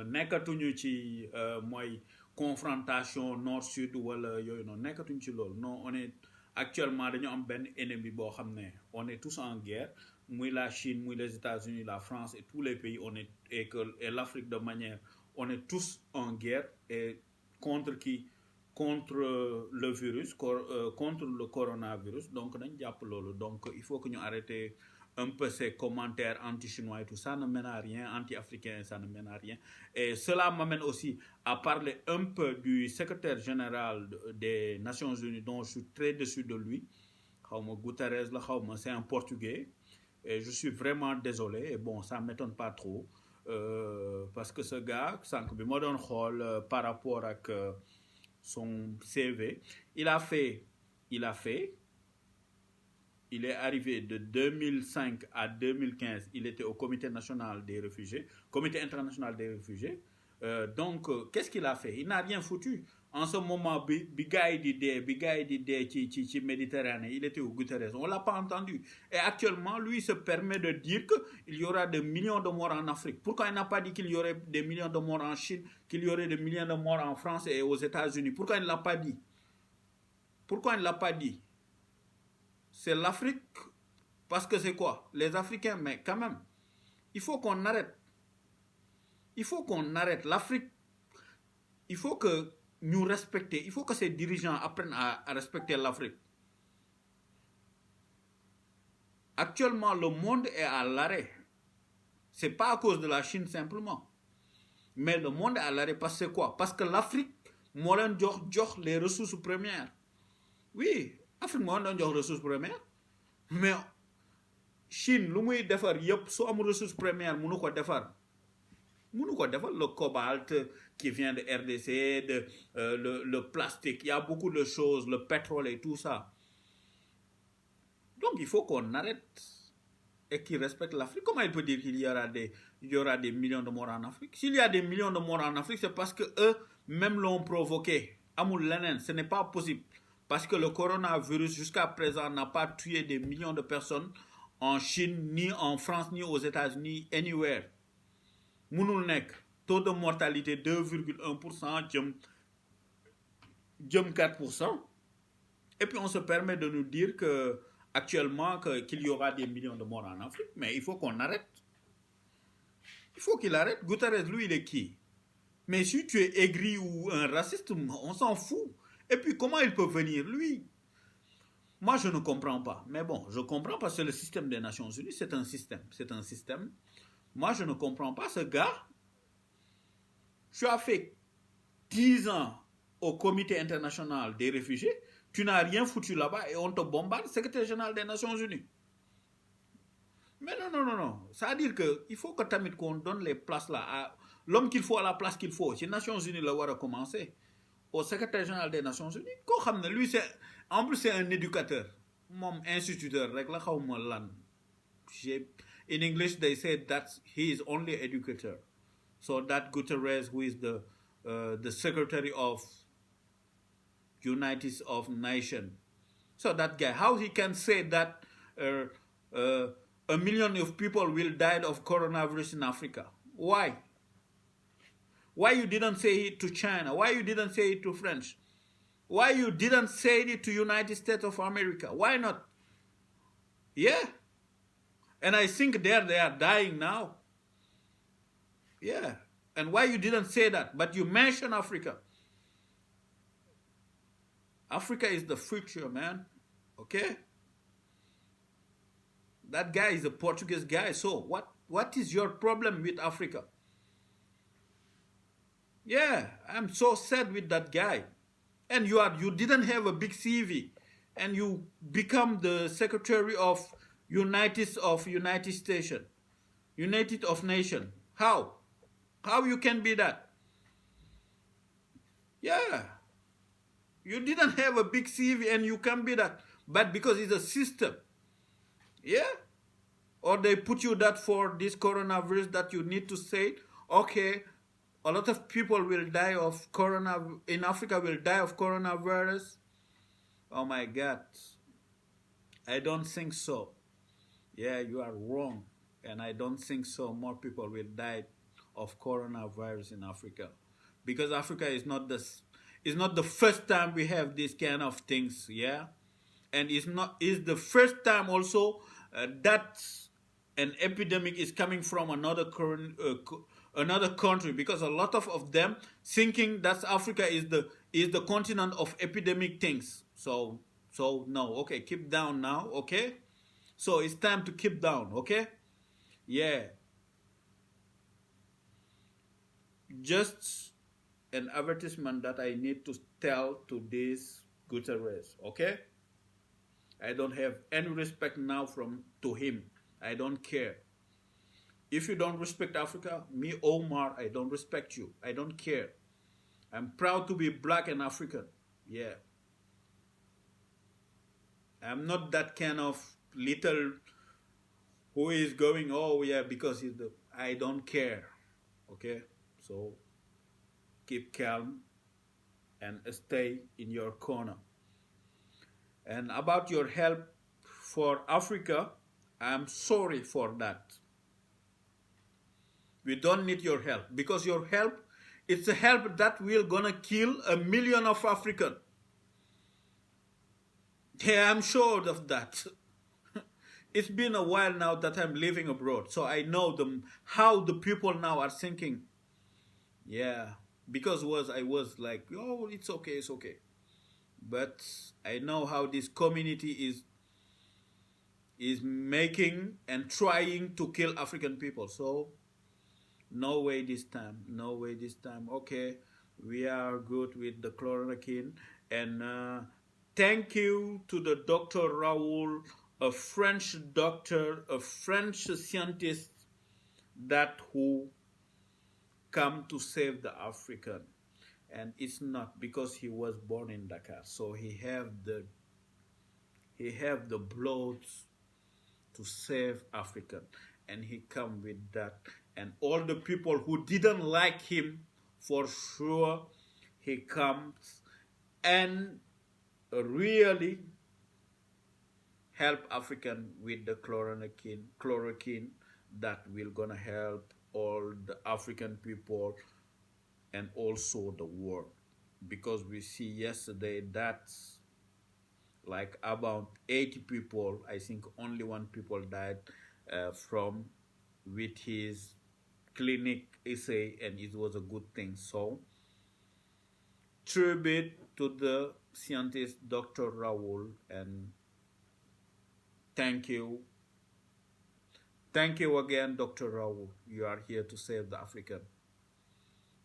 nekkatuñu ci mooy confrontation nord sud wala yooyu noonu nekkatuñu ci loolu non on est actuellement dañu am benn ennemi boo xam ne on est tous en guerre muy la Chine muy les États-Unis la France et tous les pays on est et l'Afrique de manière on est tous en guerre et contre qui contre le virus contre le coronavirus donc nañ jàpp loolu donc il faut que ñu arrêter un peu ces commentaires anti-chinois et tout ça ne mène à rien, anti-africains, ça ne mène à rien. Et cela m'amène aussi à parler un peu du secrétaire général des Nations Unies, dont je suis très déçu de lui. Guterres, c'est un Portugais. Et je suis vraiment désolé. Et bon, ça ne m'étonne pas trop. Parce que ce gars, par rapport à son CV, il est arrivé de 2005 à 2015, il était au Comité national des réfugiés, Comité international des réfugiés. Qu'est-ce qu'il a fait? Il n'a rien foutu. En ce moment, Bigaïdi Méditerranée, il était au Guterres. On ne l'a pas entendu. Et actuellement, lui, il se permet de dire qu'il y aura des millions de morts en Afrique. Pourquoi il n'a pas dit qu'il y aurait des millions de morts en Chine, qu'il y aurait des millions de morts en France et aux États-Unis? Pourquoi il ne l'a pas dit? Pourquoi il ne l'a pas dit? C'est l'Afrique, parce que c'est quoi? Les Africains, mais quand même, il faut qu'on arrête. Il faut qu'on arrête. L'Afrique, il faut que nous respecter, il faut que ces dirigeants apprennent à respecter l'Afrique. Actuellement, le monde est à l'arrêt. Ce n'est pas à cause de la Chine simplement. Mais le monde est à l'arrêt parce que quoi? Parce que l'Afrique, moi, les ressources premières. Oui. Afrique moo doon jox ressource première mais Chine lu muy defar yëpp su am ressource première mënu ko defar le cobalt qui vient de RDC le plastique, il y a beaucoup de choses, le pétrole et tout ça. Donc il faut qu'on arrête et qu'ils respectent l'Afrique. Comment il peut dire qu'il y aura des millions de morts en Afrique? S'il y a des millions de morts en Afrique, c'est parce que eux même l'ont provoqué. Amul lenen, ce n'est pas possible. Parce que le coronavirus, jusqu'à présent, n'a pas tué des millions de personnes en Chine, ni en France, ni aux États-Unis, anywhere. Mounoul nek, taux de mortalité 2,1%, djem 4%. Et puis on se permet de nous dire que actuellement qu'il y aura des millions de morts en Afrique. Mais il faut qu'on arrête. Il faut qu'il arrête. Guterres, lui, il est qui? Mais si tu es aigri ou un raciste, on s'en fout. Et puis, comment il peut venir, lui? Moi, je ne comprends pas. Mais bon, je comprends parce que le système des Nations Unies, c'est un système. C'est un système. Moi, je ne comprends pas ce gars. Tu as fait 10 ans au Comité international des réfugiés. Tu n'as rien foutu là-bas et on te bombarde, secrétaire général des Nations Unies. Mais non. Ça veut dire qu'il faut que Tamit qu'on donne les places là à l'homme qu'il faut à la place qu'il faut. Les Nations Unies, là, va recommencer. Au secrétaire général des Nations Unies, lui, en plus, c'est un éducateur, mon instituteur. In English, they say that he is only educator. So that Guterres, who is the secretary of United Nations, so that guy, how he can say that a million of people will die of coronavirus in Africa? Why? Why you didn't say it to China? Why you didn't say it to French? Why you didn't say it to United States of America? Why not? Yeah. And I think they are dying now. Yeah. And why you didn't say that? But you mentioned Africa. Africa is the future, man. Okay? That guy is a Portuguese guy. So what is your problem with Africa? Yeah, I'm so sad with that guy. And you didn't have a big CV, and you become the secretary of United of Nations. How? How you can be that? Yeah. You didn't have a big CV and you can be that. But because it's a system. Yeah. Or they put you that for this coronavirus that you need to say, okay, a lot of people will die of in Africa will die of coronavirus. Oh my God. I don't think so. Yeah, you are wrong. and I don't think so more people will die of coronavirus in Africa, because Africa is not the first time we have these kind of things, yeah, and it's not is the first time also that an epidemic is coming from another country, because a lot of them thinking that Africa is the continent of epidemic things. So no, okay, keep down now, okay. So it's time to keep down, okay. Yeah, just an advertisement that I need to tell to this Guterres, okay. I don't have any respect now to him. I don't care. If you don't respect Africa, me, Omar, I don't respect you. I don't care. I'm proud to be black and African. Yeah. I'm not that kind of little who is going, oh yeah, because he's the, I don't care. Okay? So keep calm and stay in your corner. And about your help for Africa, I'm sorry for that. We don't need your help, because your help, it's a help that will gonna kill 1 million of Africans. Yeah, I'm sure of that. It's been a while now that I'm living abroad, so I know how the people now are thinking. Yeah, because I was like, oh, it's okay, it's okay. But I know how this community is making and trying to kill African people. So no way this time. No way this time. Okay, we are good with the chloroquine. And thank you to the Dr. Raoul, a French doctor, a French scientist that who come to save the African. And it's not because he was born in Dakar. So he have the blood to save African. And he come with that. And all the people who didn't like him, for sure, he comes and really help African with the chloroquine that will gonna help all the African people and also the world. Because we see yesterday that like about 80 people, I think only 1 people died from with his clinic essay, and it was a good thing. So tribute to the scientist Dr. Raoul, and thank you again, Dr. Raoul. You are here to save the African.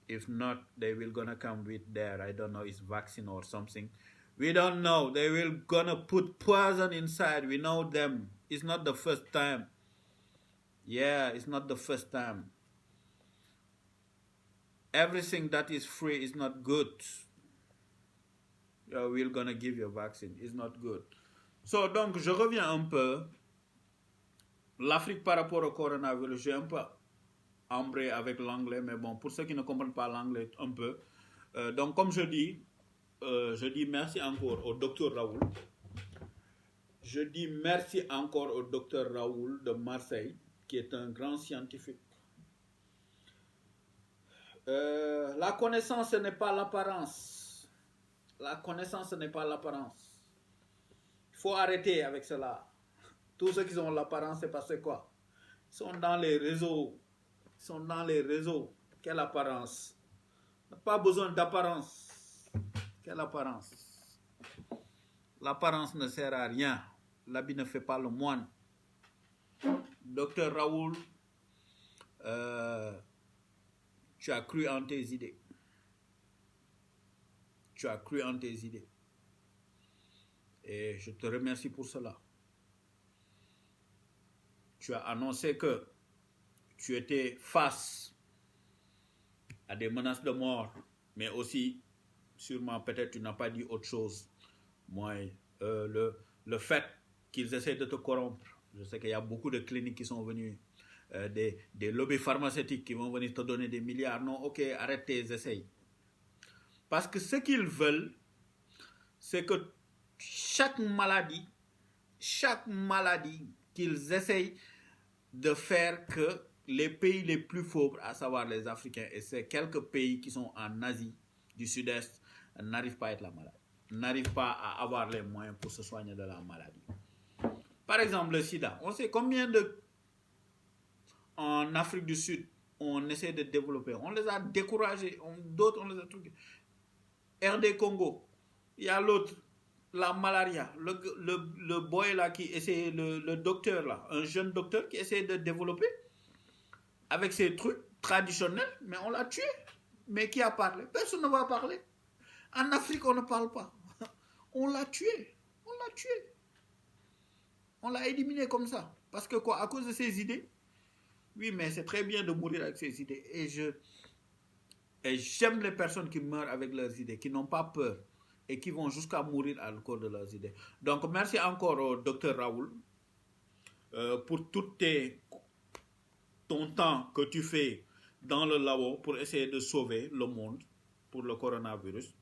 If not, they will gonna come with their, I don't know, it's vaccine or something. We don't know. They will gonna put poison inside. We know them. It's not the first time. Yeah, it's not the first time. Everything that is free is not good. We're gonna give you a vaccine. It's not good. So, donc, je reviens un peu. L'Afrique par rapport au coronavirus, j'ai un peu embrayé avec l'anglais, mais bon, pour ceux qui ne comprennent pas l'anglais, un peu. Donc, comme je dis merci encore au docteur Raoul. Je dis merci encore au docteur Raoul de Marseille, qui est un grand scientifique. La connaissance, ce n'est pas l'apparence. La connaissance, ce n'est pas l'apparence. Il faut arrêter avec cela. Tous ceux qui ont l'apparence, c'est parce que quoi? Ils sont dans les réseaux. Ils sont dans les réseaux. Quelle apparence? On n'a pas besoin d'apparence. Quelle apparence? L'apparence ne sert à rien. L'habit ne fait pas le moine. Docteur Raoul, tu as cru en tes idées. Tu as cru en tes idées. Et je te remercie pour cela. Tu as annoncé que tu étais face à des menaces de mort, mais aussi, sûrement, peut-être tu n'as pas dit autre chose. Moi, le fait qu'ils essaient de te corrompre, je sais qu'il y a beaucoup de cliniques qui sont venues, des lobbies pharmaceutiques qui vont venir te donner des milliards. Non, ok, arrête tes essais. Parce que ce qu'ils veulent, c'est que chaque maladie qu'ils essayent de faire que les pays les plus pauvres, à savoir les Africains, et ces quelques pays qui sont en Asie du Sud-Est, n'arrivent pas à être la malade, n'arrivent pas à avoir les moyens pour se soigner de la maladie. Par exemple, le sida. On sait combien en Afrique du Sud, on essaie de développer. On les a découragés, d'autres on les a truqués. RD Congo, il y a l'autre, la malaria, le boy là qui essaie, le docteur là, un jeune docteur qui essaie de développer avec ses trucs traditionnels, mais on l'a tué. Mais qui a parlé? Personne ne va parler. En Afrique, on ne parle pas. On l'a tué. On l'a tué. On l'a éliminé comme ça. Parce que quoi? À cause de ses idées? Oui, mais c'est très bien de mourir avec ses idées. Et j'aime les personnes qui meurent avec leurs idées, qui n'ont pas peur et qui vont jusqu'à mourir à cause de leurs idées. Donc, merci encore au docteur Raoul pour tout ton temps que tu fais dans le labo pour essayer de sauver le monde pour le coronavirus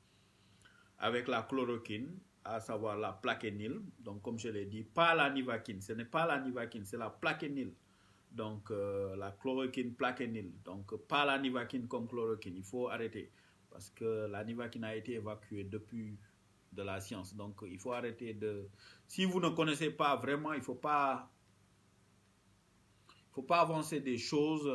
avec la chloroquine, à savoir la plaquenil. Donc, comme je l'ai dit, pas la nivaquine. Ce n'est pas la nivaquine, c'est la plaquenil. Donc, la chloroquine, plaquenil. Donc, pas la nivaquine comme chloroquine. Il faut arrêter. Parce que la nivaquine a été évacuée depuis de la science. Donc, il faut arrêter de... Si vous ne connaissez pas vraiment, il ne faut pas avancer des choses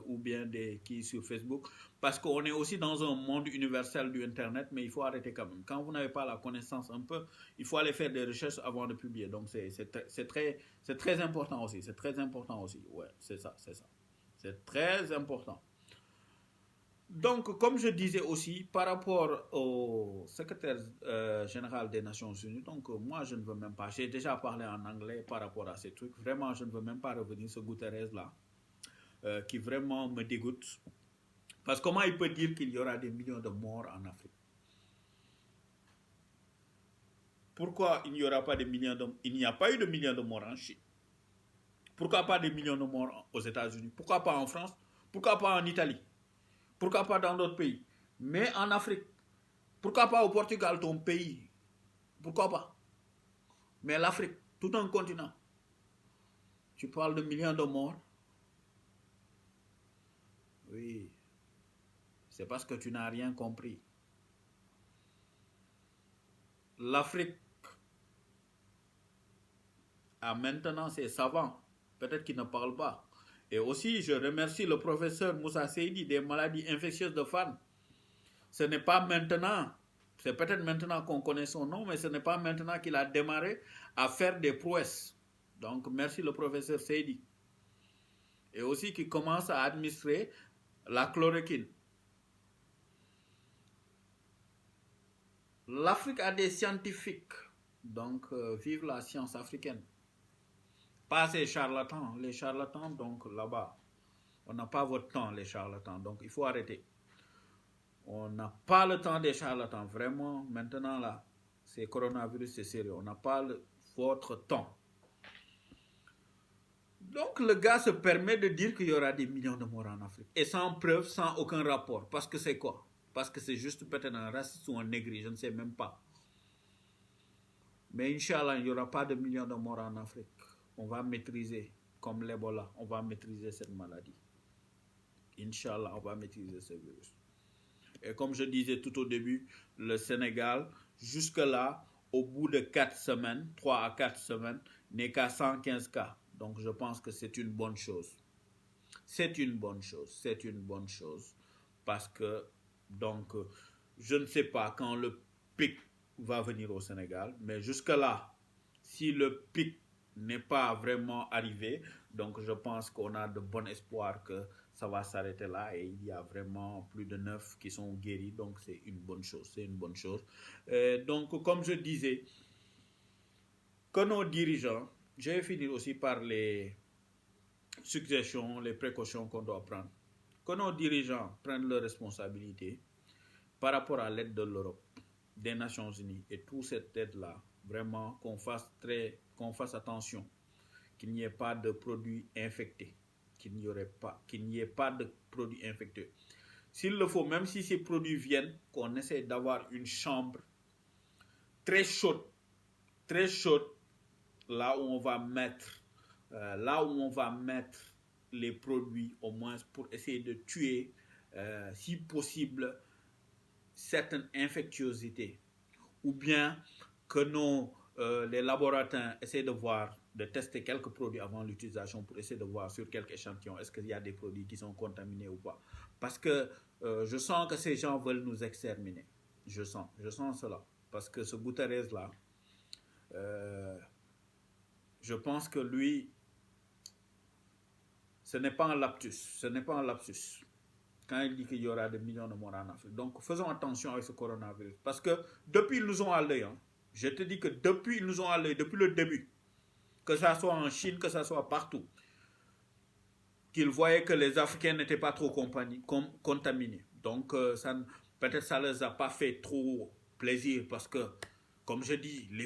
ou bien qui sur Facebook, parce qu'on est aussi dans un monde universel du Internet, mais il faut arrêter quand même. Quand vous n'avez pas la connaissance un peu, il faut aller faire des recherches avant de publier. Donc, c'est très important aussi. C'est très important aussi. Ouais, c'est ça. C'est très important. Donc, comme je disais aussi, par rapport au secrétaire général des Nations Unies, donc moi, je ne veux même pas, j'ai déjà parlé en anglais par rapport à ces trucs, vraiment, je ne veux même pas revenir sur Guterres-là, qui vraiment me dégoûte. Parce que comment il peut dire qu'il y aura des millions de morts en Afrique? Pourquoi il n'y aura pas de millions de... Il n'y a pas eu de millions de morts en Chine? Pourquoi pas des millions de morts aux États-Unis? Pourquoi pas en France? Pourquoi pas en Italie? Pourquoi pas dans d'autres pays? Mais en Afrique, pourquoi pas au Portugal, ton pays? Pourquoi pas? Mais l'Afrique, tout un continent. Tu parles de millions de morts? Oui. C'est parce que tu n'as rien compris. L'Afrique a maintenant ses savants, peut-être qu'ils ne parlent pas. Et aussi, je remercie le professeur Moussa Seydi des maladies infectieuses de femmes. Ce n'est pas maintenant, c'est peut-être maintenant qu'on connaît son nom, mais ce n'est pas maintenant qu'il a démarré à faire des prouesses. Donc, merci le professeur Seydi. Et aussi qui commence à administrer la chloroquine. L'Afrique a des scientifiques, donc vive la science africaine. Pas ces charlatans, les charlatans, donc là-bas, on n'a pas votre temps, les charlatans, donc il faut arrêter. On n'a pas le temps des charlatans, vraiment, maintenant là, c'est coronavirus, c'est sérieux, on n'a pas votre temps. Donc le gars se permet de dire qu'il y aura des millions de morts en Afrique, et sans preuve, sans aucun rapport, parce que c'est quoi? Parce que c'est juste peut-être un raciste ou un négri, je ne sais même pas. Mais Inch'Allah, il n'y aura pas de millions de morts en Afrique. On va maîtriser, comme l'Ebola, on va maîtriser cette maladie. Inch'Allah, on va maîtriser ce virus. Et comme je disais tout au début, le Sénégal, jusque-là, au bout de 4 semaines, 3 à 4 semaines, n'est qu'à 115 cas. Donc je pense que c'est une bonne chose. C'est une bonne chose. Parce que, donc, je ne sais pas quand le pic va venir au Sénégal, mais jusque-là, si le pic n'est pas vraiment arrivé, donc je pense qu'on a de bon espoir que ça va s'arrêter là, et il y a vraiment plus de 9 qui sont guéris, donc c'est une bonne chose, donc comme je disais, que nos dirigeants, je vais finir aussi par les suggestions, les précautions qu'on doit prendre, que nos dirigeants prennent leurs responsabilités par rapport à l'aide de l'Europe, des Nations Unies, et toute cette aide-là, vraiment qu'on fasse attention, qu'il n'y ait pas de produits infectés, qu'il n'y ait pas de produits infectés. S'il le faut, même si ces produits viennent, qu'on essaie d'avoir une chambre très chaude, là où on va mettre là où on va mettre les produits, au moins pour essayer de tuer, si possible, certaines infectiosités, ou bien que les laboratoires essaient de voir, de tester quelques produits avant l'utilisation pour essayer de voir sur quelques échantillons, est-ce qu'il y a des produits qui sont contaminés ou pas. Parce que je sens que ces gens veulent nous exterminer. Je sens cela. Parce que ce Guterres-là, je pense que lui, ce n'est pas un lapsus. Quand il dit qu'il y aura des millions de morts en Afrique. Donc, faisons attention avec ce coronavirus. Parce que depuis, ils nous ont à l'œil. Hein. Je te dis que depuis, ils nous ont à l'œil, depuis le début. Que ça soit en Chine, que ça soit partout. Qu'ils voyaient que les Africains n'étaient pas trop contaminés. Donc, peut-être ça ne les a pas fait trop plaisir. Parce que, comme je dis, les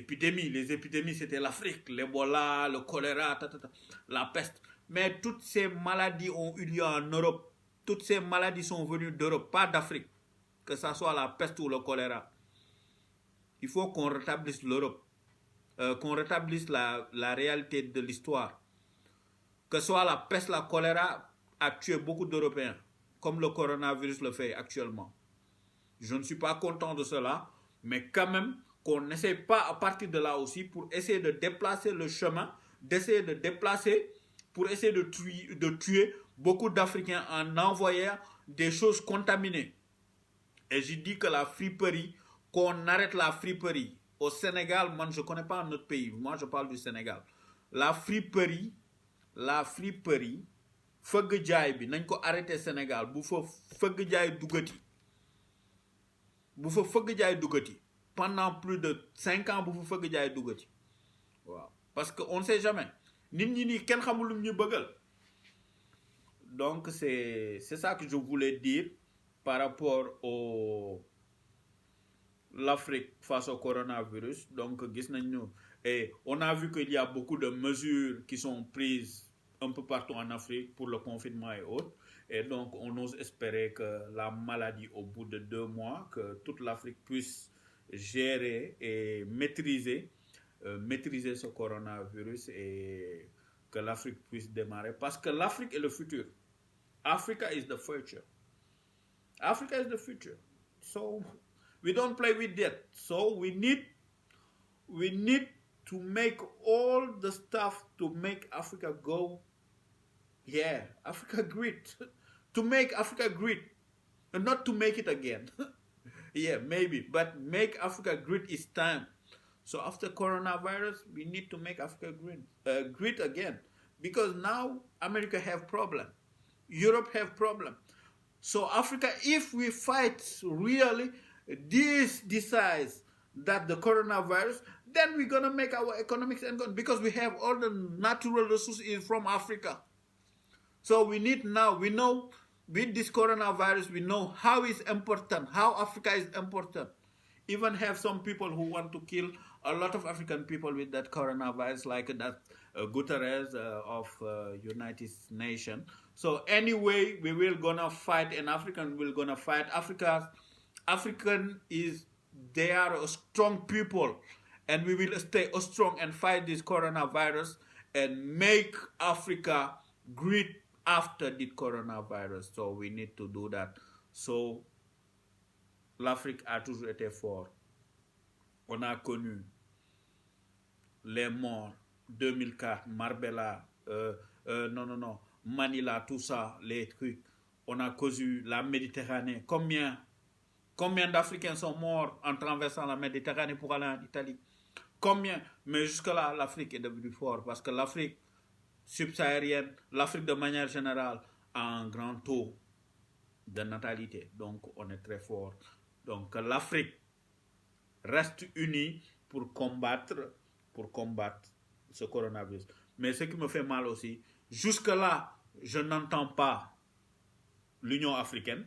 épidémies, c'était l'Afrique. L'Ebola, le choléra, la peste. Mais toutes ces maladies ont eu lieu en Europe. Toutes ces maladies sont venues d'Europe, pas d'Afrique. Que ce soit la peste ou le choléra. Il faut qu'on rétablisse l'Europe. Qu'on rétablisse la réalité de l'histoire. Que ce soit la peste, la choléra a tué beaucoup d'Européens. Comme le coronavirus le fait actuellement. Je ne suis pas content de cela. Mais quand même, qu'on n'essaie pas à partir de là aussi pour essayer de déplacer le chemin. D'essayer de déplacer pour essayer de tuer beaucoup d'Africains en envoyant des choses contaminées. Et je dis que la friperie, qu'on arrête la friperie. Au Sénégal, moi je ne connais pas un autre pays, moi je parle du Sénégal. La friperie, feug jaay bi, nañ ko arrêté Sénégal, bu fa feug jaay dugati. Bu fa feug jaay dugati. Pendant plus de 5 ans, bu fa feug jaay dugati. Wow. Parce qu'on ne sait jamais. Nit ñi ni kenn xamul lu ñu bëggal. Donc c'est ça que je voulais dire par rapport au l'Afrique face au coronavirus. Donc et on a vu qu'il y a beaucoup de mesures qui sont prises un peu partout en Afrique pour le confinement et autres. Et donc on ose espérer que la maladie, au bout de 2 mois, que toute l'Afrique puisse gérer et maîtriser ce coronavirus et que l'Afrique puisse démarrer. Parce que l'Afrique est le futur. Africa is the future. Africa is the future. So we don't play with that. So we need to make all the stuff to make Africa go. Yeah, Africa great. To make Africa great. And not to make it again. Yeah, maybe. But make Africa great is time. So after coronavirus, we need to make Africa great again. Because now America have problem. Europe have problem. So Africa, if we fight really, this decides that the coronavirus, then we're going to make our economics and because we have all the natural resources from Africa. So we need now, we know with this coronavirus, we know how it's important, how Africa is important. Even have some people who want to kill a lot of African people with that coronavirus, like that Guterres of United Nations. So anyway, we will gonna fight, and African will gonna fight. African is, they are a strong people, and we will stay strong and fight this coronavirus and make Africa great after the coronavirus. So we need to do that. So l'Afrique a toujours été fort. On a connu les morts, 2004, Marbella, Manila, tout ça, les trucs. On a connu la Méditerranée. Combien d'Africains sont morts en traversant la Méditerranée pour aller en Italie? Combien? Mais jusque-là, l'Afrique est devenue forte parce que l'Afrique subsaharienne, l'Afrique de manière générale, a un grand taux de natalité. Donc, on est très fort. Donc, l'Afrique reste unie pour combattre ce coronavirus. Mais ce qui me fait mal aussi, jusque-là, je n'entends pas l'Union africaine.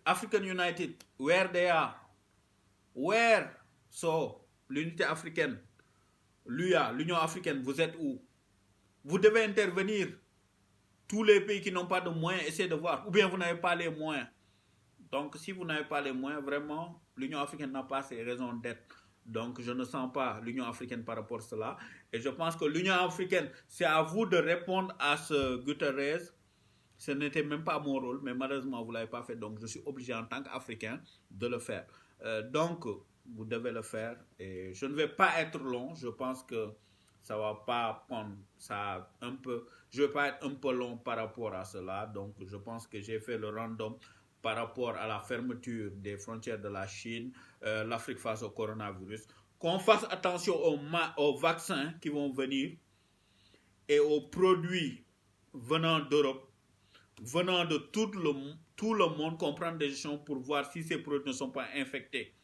African United, where they are? Where? So, l'unité africaine, l'UA, l'Union africaine, vous êtes où? Vous devez intervenir. Tous les pays qui n'ont pas de moyens, essayez de voir. Ou bien vous n'avez pas les moyens. Donc, si vous n'avez pas les moyens, vraiment, l'Union africaine n'a pas ses raisons d'être. Donc, je ne sens pas l'Union africaine par rapport à cela. Et je pense que l'Union africaine, c'est à vous de répondre à ce Guterres. Ce n'était même pas mon rôle, mais malheureusement, vous ne l'avez pas fait. Donc, je suis obligé en tant qu'Africain de le faire. Donc, vous devez le faire. Et je ne vais pas être long. Je pense que ça va pas prendre ça un peu. Je ne vais pas être un peu long par rapport à cela. Donc, je pense que j'ai fait le random par rapport à la fermeture des frontières de la Chine, l'Afrique face au coronavirus. Qu'on fasse attention aux vaccins qui vont venir et aux produits venant d'Europe, venant de tout le monde, qu'on prenne des décisions pour voir si ces produits ne sont pas infectés.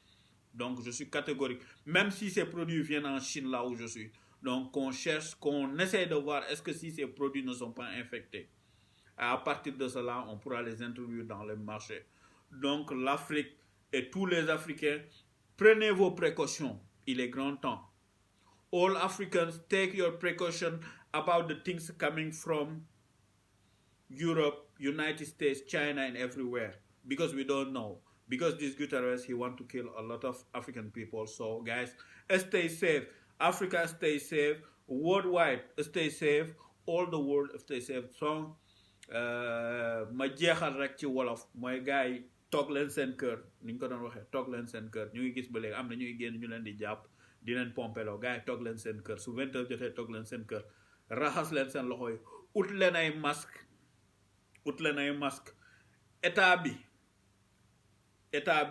Donc, je suis catégorique. Même si ces produits viennent en Chine, là où je suis. Donc, qu'on cherche, qu'on essaie de voir est-ce que si ces produits ne sont pas infectés. À partir de cela, on pourra les introduire dans le marché. Donc, l'Afrique et tous les Africains, prenez vos précautions. Il est grand temps. All Africans, take your precaution about the things coming from Europe, United States, China, and everywhere. Because we don't know. Because this Guterres, he want to kill a lot of African people. So, guys, stay safe. Africa, stay safe. Worldwide, stay safe. All the world, stay safe. So, ma jeexal rek ci wolof mooy gars yi toog leen seen kër ni ñu ko doon waxee toog leen seen kër ñu ngi gis ba léegi am na ñuy génn ñu leen di jàpp di leen pompeloo gars yi toog leen seen kër su 20 heures jotee toog leen seen kër raxas leen seen loxo yi ut leen ay masque état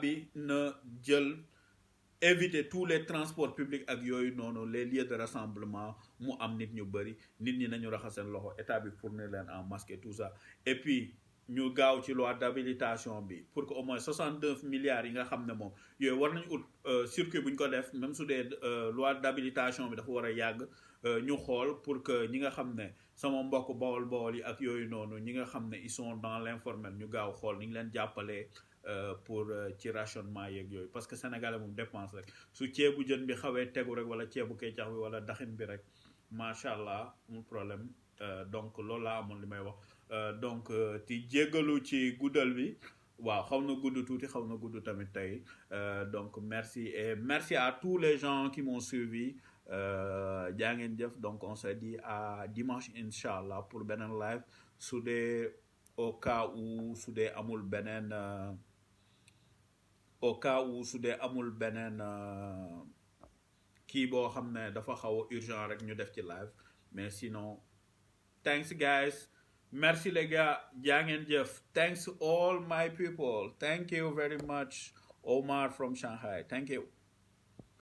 bi na jël éviter tous les transports publics ak yooyu noonu les lieux de rassemblement mu am nit ñu bëri nit ñi nañu raxas seen loxo état bi fournir leen en masque et tout ça et puis ñu gaaw ci loi d'habilitation bi pour que au moins 69 milliards yi nga xam ne moom yooyu war nañu ut circuit bu ñu ko def même su dee loi d'habilitation bi dafa war a yàgg ñu xool pour que ñi nga xam ne sama mbokk bawol yi ak yooyu noonu ñi nga xam ne ils sont dans l'informel ñu gaaw xool ni ñu leen jàppalee pour ci rationnement yeeg yooyu parce que sénégalais moom dépense rek su ceebu jën bi xawee tegu rek wala ceebu kecax bi wala daxin bi rek macha allah amul problème donc loolu laa amoon li may wax donc ti jéggalu ci guddal bi waaw xaw na gudd tuuti xaw na gudd tamit tey donc merci et merci à tous les gens qui m'ont suivi jaa ngeen jëf donc on se dit à dimanche inchallah pour beneen live su dee au cas où su dee amul beneen au cas où su dee amul beneen kii boo xam ne dafa xaw a urgent rek ñu def ci live mais sinon thanks guys merci les gars jaa ngeen jëf thanks all my people thank you very much Omar from Shanghai thank you